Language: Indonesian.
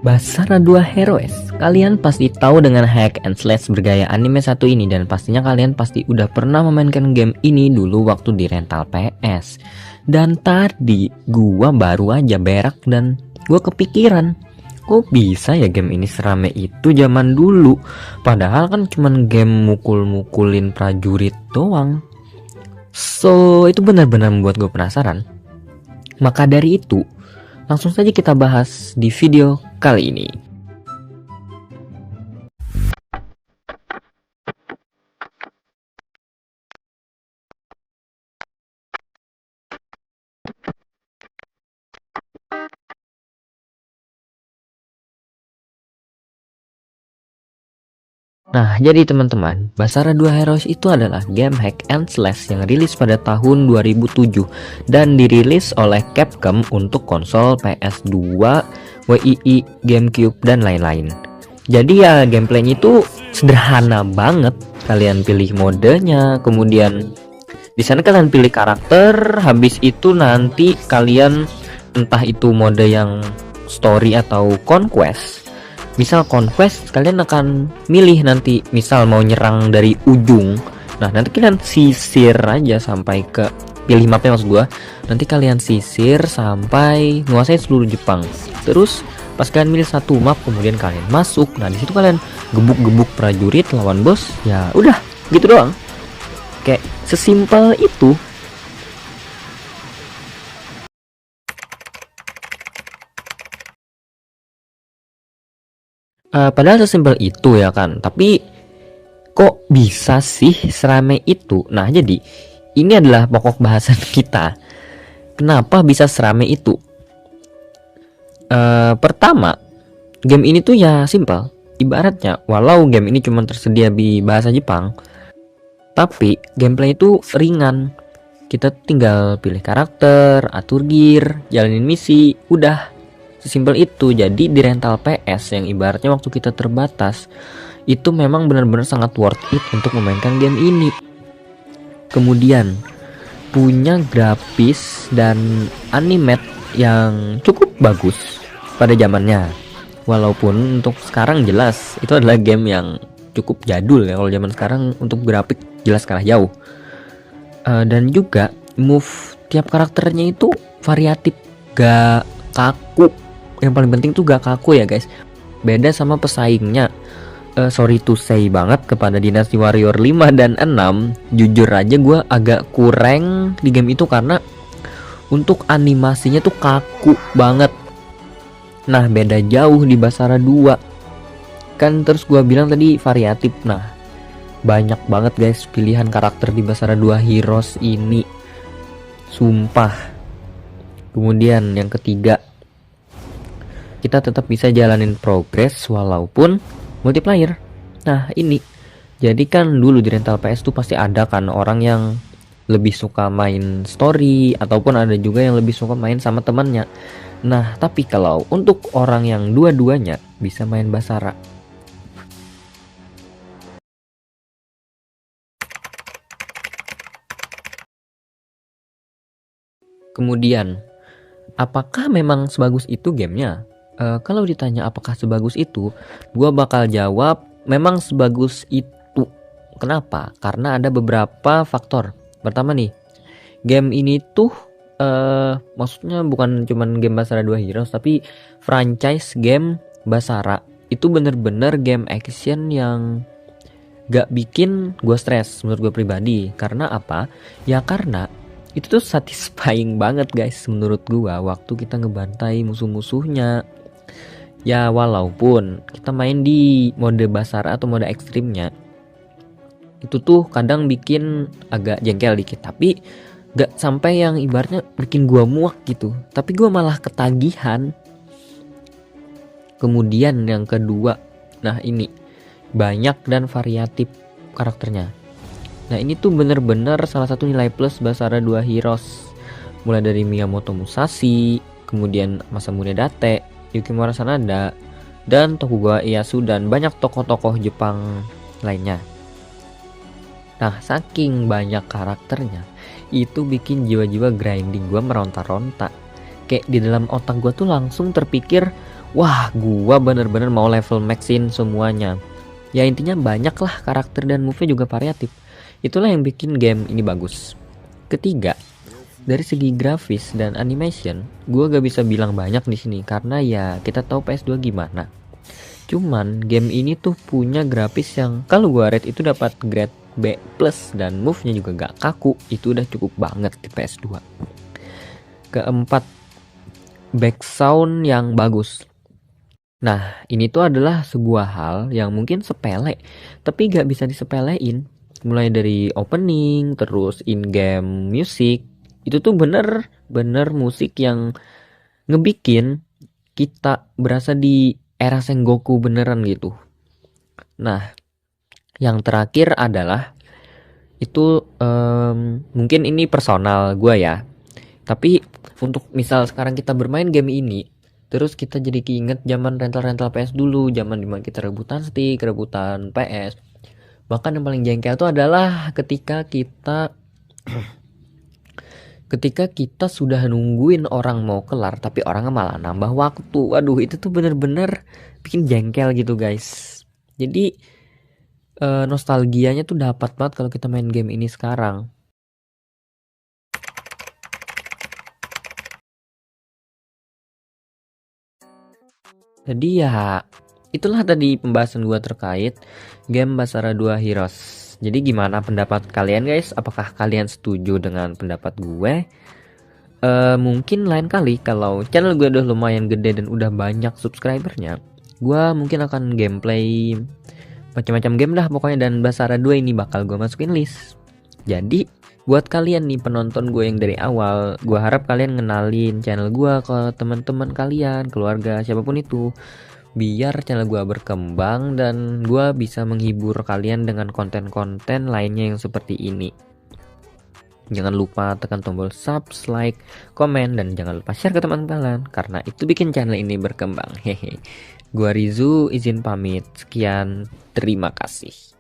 Basara 2 Heroes, kalian pasti tahu dengan hack and slash bergaya anime satu ini, dan pastinya kalian pasti udah pernah memainkan game ini dulu waktu di rental PS. Dan tadi gua baru aja berak dan gua kepikiran, kok bisa ya game ini serame itu zaman dulu? Padahal kan cuman game mukul-mukulin prajurit doang. So, itu benar-benar membuat gue penasaran. Maka dari itu, langsung saja kita bahas di video kali ini. Nah, jadi teman-teman, Basara 2 Heroes itu adalah game hack and slash yang rilis pada tahun 2007 dan dirilis oleh Capcom untuk konsol PS2, Wii, GameCube, dan lain-lain. Jadi ya gameplaynya itu sederhana banget. Kalian pilih modenya, kemudian di sana kalian pilih karakter, habis itu nanti kalian entah itu mode yang story atau conquest. Misal conquest, kalian akan milih nanti, misal mau nyerang dari ujung. Nah, nanti kalian sisir aja sampai ke pilih mapnya, maksud gua. Nanti kalian sisir sampai menguasai seluruh Jepang. Terus pas kalian milih satu map, kemudian kalian masuk. Nah, di situ kalian gebuk-gebuk prajurit lawan bos. Ya udah, gitu doang. Kayak sesimpel itu. Padahal sesimpel itu ya kan, tapi kok bisa sih serame itu? Nah, jadi ini adalah pokok bahasan kita. Kenapa bisa serame itu? Pertama, game ini tuh ya simpel. Ibaratnya, walau game ini cuma tersedia di bahasa Jepang, tapi gameplay itu ringan. Kita tinggal pilih karakter, atur gear, jalanin misi, udah. Sesimpel itu. Jadi di rental PS yang ibaratnya waktu kita terbatas, itu memang benar-benar sangat worth it untuk memainkan game ini. Kemudian punya grafis dan animate yang cukup bagus pada zamannya. Walaupun untuk sekarang jelas itu adalah game yang cukup jadul ya. Kalau zaman sekarang untuk grafik jelas kalah jauh. Dan juga move tiap karakternya itu variatif, gak kaku. Yang paling penting tuh gak kaku ya guys. Beda sama pesaingnya. Sorry to say banget kepada Dynasty Warrior 5 dan 6. Jujur aja gue agak kurang di game itu karena untuk animasinya tuh kaku banget. Nah, beda jauh di Basara 2. Kan terus gue bilang tadi variatif. Nah, banyak banget guys pilihan karakter di Basara 2 Heroes ini. Sumpah. Kemudian yang ketiga, kita tetap bisa jalanin progress walaupun multiplayer. Nah, ini jadi kan dulu di rental PS tuh pasti ada kan orang yang lebih suka main story, ataupun ada juga yang lebih suka main sama temannya. Nah, tapi kalau untuk orang yang dua-duanya bisa main Basara, kemudian apakah memang sebagus itu gamenya? Kalau ditanya apakah sebagus itu, gua bakal jawab memang sebagus itu. Kenapa? Karena ada beberapa faktor. Pertama nih, game ini tuh maksudnya bukan cuman game Basara 2 Heroes, tapi franchise game Basara. Itu bener-bener game action yang gak bikin gua stres menurut gua pribadi. Karena apa? Ya karena itu tuh satisfying banget guys menurut gua waktu kita ngebantai musuh-musuhnya. Ya walaupun kita main di mode Basara atau mode ekstrimnya, itu tuh kadang bikin agak jengkel dikit, tapi gak sampai yang ibaratnya bikin gua muak gitu, tapi gua malah ketagihan. Kemudian yang kedua, nah ini banyak dan variatif karakternya. Nah, ini tuh bener-bener salah satu nilai plus Basara 2 Heroes. Mulai dari Miyamoto Musashi, kemudian Masamune Date, Yukimura Sanada, dan Tokugawa Ieyasu, dan banyak tokoh-tokoh Jepang lainnya. Nah, saking banyak karakternya, itu bikin jiwa-jiwa grinding gue meronta-ronta. Kayak di dalam otak gue tuh langsung terpikir, Wah, gua bener-bener mau level maxin semuanya. Ya intinya banyak lah karakter dan move-nya juga variatif. Itulah yang bikin game ini bagus. Ketiga, dari segi grafis dan animation, gua gak bisa bilang banyak di sini karena ya kita tahu PS2 gimana. Cuman game ini tuh punya grafis yang kalau gua rate itu dapat grade B+ dan move-nya juga gak kaku. Itu udah cukup banget di PS2. Keempat, back sound yang bagus. Nah, ini tuh adalah sebuah hal yang mungkin sepele, tapi gak bisa disepelein. Mulai dari opening, terus in-game music, itu tuh bener-bener musik yang ngebikin kita berasa di era Sengoku beneran gitu. Nah, yang terakhir adalah itu mungkin ini personal gue ya. Tapi untuk misal sekarang kita bermain game ini, terus kita jadi keinget zaman rental-rental PS dulu, zaman dimana kita rebutan stick, rebutan PS. Bahkan yang paling jengkel itu adalah ketika kita sudah nungguin orang mau kelar, tapi orangnya malah nambah waktu. Waduh, itu tuh bener-bener bikin jengkel gitu guys. Jadi nostalgianya tuh dapat banget kalau kita main game ini sekarang. Jadi ya itulah tadi pembahasan gua terkait game Basara 2 Heroes. Jadi gimana pendapat kalian guys? Apakah kalian setuju dengan pendapat gue? Mungkin lain kali kalau channel gue udah lumayan gede dan udah banyak subscribernya, gue mungkin akan gameplay macam-macam game dah pokoknya, dan Basara 2 ini bakal gue masukin list. Jadi buat kalian nih penonton gue yang dari awal, gue harap kalian ngenalin channel gue ke teman-teman kalian, keluarga, siapapun itu, biar channel gue berkembang dan gue bisa menghibur kalian dengan konten-konten lainnya yang seperti ini. Jangan lupa tekan tombol subscribe, like, komen, dan jangan lupa share ke teman kalian karena itu bikin channel ini berkembang. Hehe. Gua Rizu izin pamit. Sekian, terima kasih.